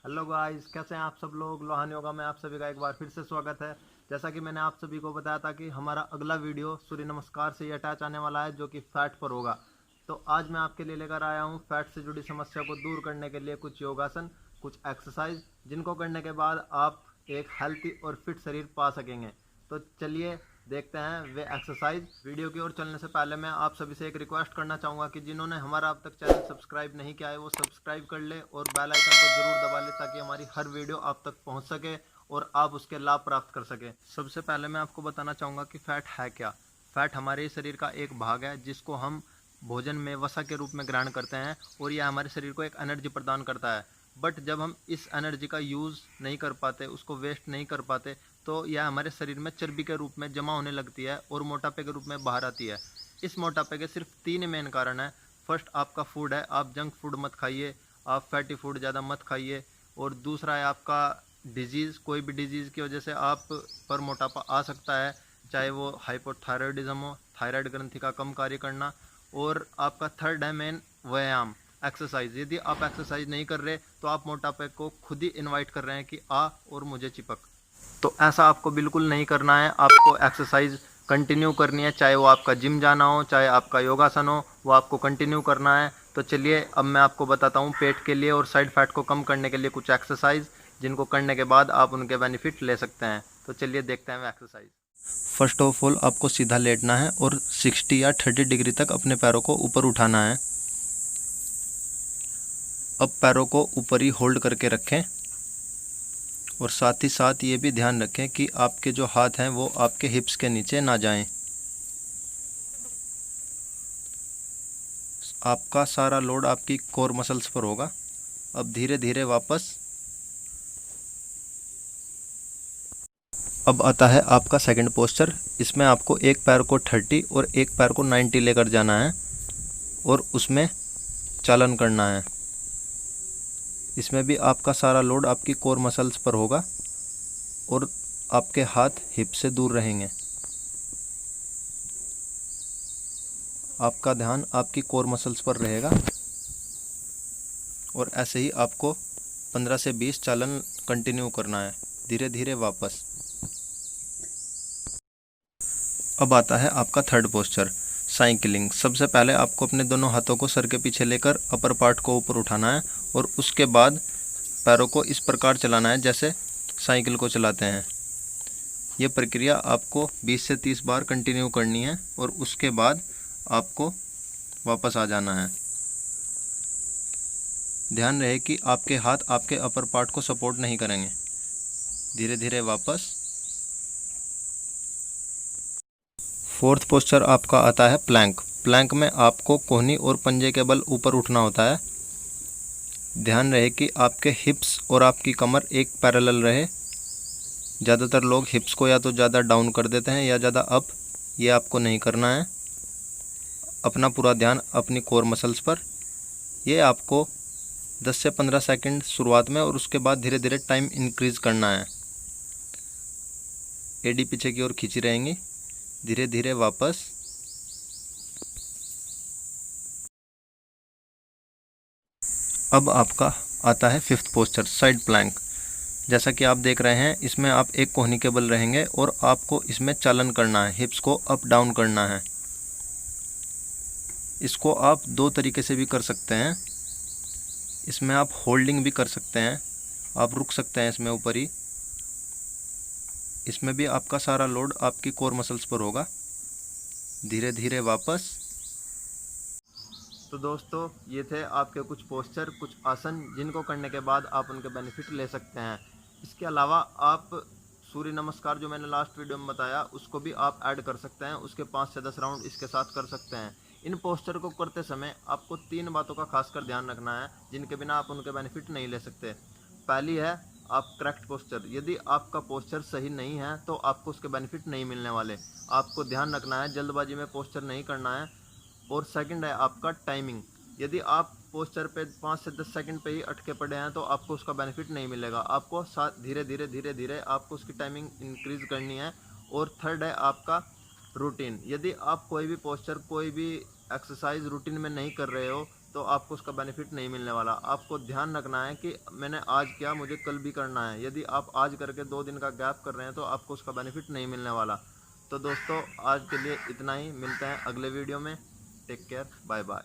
Hello guys, कैसे हैं आप सब लोग। लोहान योगा में आप सभी का एक बार फिर से स्वागत है। जैसा कि मैंने आप सभी को बताया था कि हमारा अगला वीडियो सूर्य नमस्कार से ही अटैच आने वाला है, जो कि फैट पर होगा। तो आज मैं आपके लिए लेकर आया हूँ फैट से जुड़ी समस्या को दूर करने के लिए कुछ योगासन, कुछ एक्सरसाइज, जिनको करने के बाद आप एक हेल्थी और फिट शरीर पा सकेंगे। तो चलिए देखते हैं वे एक्सरसाइज। वीडियो की ओर चलने से पहले मैं आप सभी से एक रिक्वेस्ट करना चाहूँगा कि जिन्होंने हमारा अब तक चैनल सब्सक्राइब नहीं किया है वो सब्सक्राइब कर ले और बेल आइकन को जरूर दबा ले, ताकि हमारी हर वीडियो आप तक पहुँच सके और आप उसके लाभ प्राप्त कर सकें। सबसे पहले मैं आपको बताना चाहूँगा कि फ़ैट है क्या। फ़ैट हमारे शरीर का एक भाग है जिसको हम भोजन में वसा के रूप में ग्रहण करते हैं, और यह हमारे शरीर को एक एनर्जी प्रदान करता है। बट जब हम इस एनर्जी का यूज़ नहीं कर पाते, उसको वेस्ट नहीं कर पाते, तो यह हमारे शरीर में चर्बी के रूप में जमा होने लगती है और मोटापे के रूप में बाहर आती है। इस मोटापे के सिर्फ 3 मेन कारण हैं। फर्स्ट आपका फूड है, आप जंक फूड मत खाइए, आप फैटी फूड ज़्यादा मत खाइए। और दूसरा है आपका डिजीज़, कोई भी डिजीज़ की वजह से आप पर मोटापा आ सकता है, चाहे वो हाइपोथायरॉयडिज्म हो, थायराइड ग्रंथि का कम कार्य करना। और आपका थर्ड है मेन व्यायाम, एक्सरसाइज। यदि आप एक्सरसाइज नहीं कर रहे तो आप मोटापे को खुद ही इनवाइट कर रहे हैं कि आ और मुझे चिपक। तो ऐसा आपको बिल्कुल नहीं करना है। आपको एक्सरसाइज कंटिन्यू करनी है, चाहे वो आपका जिम जाना हो, चाहे आपका योगासन हो, वो आपको कंटिन्यू करना है। तो चलिए अब मैं आपको बताता हूँ पेट के लिए और साइड फैट को कम करने के लिए कुछ एक्सरसाइज, जिनको करने के बाद आप उनके बेनिफिट ले सकते हैं। तो चलिए देखते हैं वो एक्सरसाइज। फर्स्ट ऑफ ऑल आपको सीधा लेटना है और 60 या 30 डिग्री तक अपने पैरों को ऊपर उठाना है। अब पैरों को ऊपर ही होल्ड करके रखें, और साथ ही साथ ये भी ध्यान रखें कि आपके जो हाथ हैं वो आपके हिप्स के नीचे ना जाएं। आपका सारा लोड आपकी कोर मसल्स पर होगा। अब धीरे धीरे वापस। अब आता है आपका सेकंड पोस्चर। इसमें आपको एक पैर को 30 और एक पैर को 90 लेकर जाना है और उसमें चालन करना है। इसमें भी आपका सारा लोड आपकी कोर मसल्स पर होगा और आपके हाथ हिप से दूर रहेंगे। आपका ध्यान आपकी कोर मसल्स पर रहेगा और ऐसे ही आपको 15 से 20 चालन कंटिन्यू करना है, धीरे धीरे वापस। अब आता है आपका थर्ड पोस्चर, साइकिलिंग। सबसे पहले आपको अपने दोनों हाथों को सर के पीछे लेकर अपर पार्ट को ऊपर उठाना है और उसके बाद पैरों को इस प्रकार चलाना है जैसे साइकिल को चलाते हैं। ये प्रक्रिया आपको 20 से 30 बार कंटिन्यू करनी है और उसके बाद आपको वापस आ जाना है। ध्यान रहे कि आपके हाथ आपके अपर पार्ट को सपोर्ट नहीं करेंगे। धीरे धीरे वापस। फोर्थ पोस्चर आपका आता है प्लैंक। प्लैंक में आपको कोहनी और पंजे के बल ऊपर उठना होता है। ध्यान रहे कि आपके हिप्स और आपकी कमर एक पैरेलल रहे। ज़्यादातर लोग हिप्स को या तो ज़्यादा डाउन कर देते हैं या ज़्यादा अप। ये आपको नहीं करना है। अपना पूरा ध्यान अपनी कोर मसल्स पर। ये आपको 10 से 15 सेकंड शुरुआत में और उसके बाद धीरे धीरे टाइम इंक्रीज करना है। एडी पीछे की ओर खींची रहेंगी। धीरे धीरे वापस। अब आपका आता है फिफ्थ पोस्चर, साइड प्लैंक। जैसा कि आप देख रहे हैं, इसमें आप एक कोहनी के बल रहेंगे और आपको इसमें चालन करना है, हिप्स को अप डाउन करना है। इसको आप दो तरीके से भी कर सकते हैं। इसमें आप होल्डिंग भी कर सकते हैं, आप रुक सकते हैं इसमें ऊपर ही। इसमें भी आपका सारा लोड आपकी कोर मसल्स पर होगा। धीरे धीरे वापस। तो दोस्तों, ये थे आपके कुछ पोस्चर, कुछ आसन, जिनको करने के बाद आप उनके बेनिफिट ले सकते हैं। इसके अलावा आप सूर्य नमस्कार, जो मैंने लास्ट वीडियो में बताया, उसको भी आप ऐड कर सकते हैं। उसके 5 से 10 राउंड इसके साथ कर सकते हैं। इन पोस्चर को करते समय आपको 3 बातों का खासकर ध्यान रखना है, जिनके बिना आप उनके बेनिफिट नहीं ले सकते। पहली है आप करेक्ट पोस्चर। यदि आपका पोस्चर सही नहीं है तो आपको उसके बेनिफिट नहीं मिलने वाले। आपको ध्यान रखना है, जल्दबाजी में पोस्चर नहीं करना है। और सेकंड है आपका टाइमिंग। यदि आप पोस्चर पे 5 से 10 सेकंड पे ही अटके पड़े हैं तो आपको उसका बेनिफिट नहीं मिलेगा। आपको साथ धीरे धीरे धीरे धीरे आपको उसकी टाइमिंग इंक्रीज करनी है। और थर्ड है आपका रूटीन। यदि आप कोई भी पोस्चर, कोई भी एक्सरसाइज रूटीन में नहीं कर रहे हो तो आपको उसका बेनिफिट नहीं मिलने वाला। आपको ध्यान रखना है कि मैंने आज किया, मुझे कल भी करना है। यदि आप आज करके 2 दिन का गैप कर रहे हैं तो आपको उसका बेनिफिट नहीं मिलने वाला। तो दोस्तों आज के लिए इतना ही, मिलते हैं अगले वीडियो में। Take care, bye bye.